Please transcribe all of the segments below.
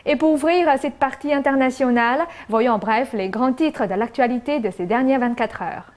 Et pour ouvrir cette partie internationale, voyons en bref les grands titres de l'actualité de ces dernières 24 heures.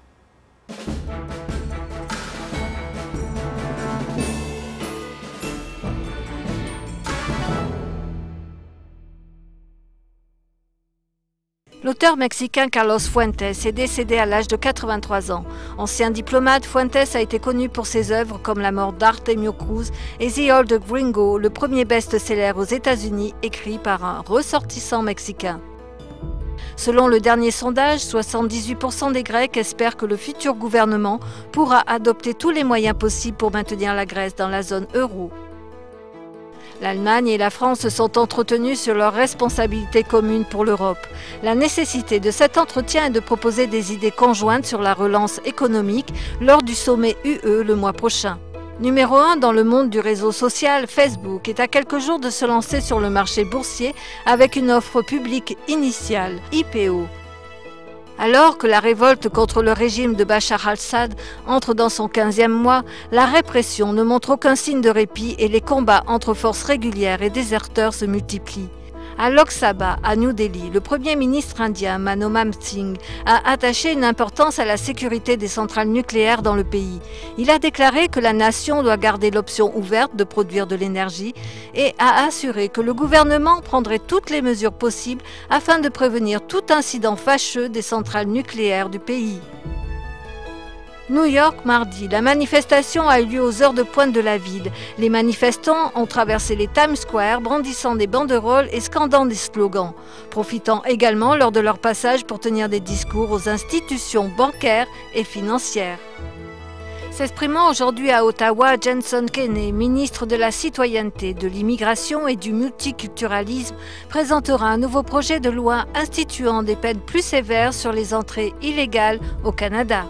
L'auteur mexicain Carlos Fuentes est décédé à l'âge de 83 ans. Ancien diplomate, Fuentes a été connu pour ses œuvres comme La mort d'Artemio Cruz et The Old Gringo, le premier best-seller aux États-Unis écrit par un ressortissant mexicain. Selon le dernier sondage, 78% des Grecs espèrent que le futur gouvernement pourra adopter tous les moyens possibles pour maintenir la Grèce dans la zone euro. L'Allemagne et la France se sont entretenues sur leurs responsabilités communes pour l'Europe. La nécessité de cet entretien est de proposer des idées conjointes sur la relance économique lors du sommet UE le mois prochain. Numéro 1 dans le monde du réseau social, Facebook est à quelques jours de se lancer sur le marché boursier avec une offre publique initiale, IPO. Alors que la révolte contre le régime de Bachar al-Assad entre dans son 15e mois, la répression ne montre aucun signe de répit et les combats entre forces régulières et déserteurs se multiplient. À Lok Sabha, à New Delhi, le Premier ministre indien Manmohan Singh a attaché une importance à la sécurité des centrales nucléaires dans le pays. Il a déclaré que la nation doit garder l'option ouverte de produire de l'énergie et a assuré que le gouvernement prendrait toutes les mesures possibles afin de prévenir tout incident fâcheux des centrales nucléaires du pays. New York, mardi, la manifestation a eu lieu aux heures de pointe de la ville. Les manifestants ont traversé les Times Square, brandissant des banderoles et scandant des slogans, profitant également lors de leur passage pour tenir des discours aux institutions bancaires et financières. S'exprimant aujourd'hui à Ottawa, Jenson Kenney, ministre de la Citoyenneté, de l'Immigration et du Multiculturalisme, présentera un nouveau projet de loi instituant des peines plus sévères sur les entrées illégales au Canada.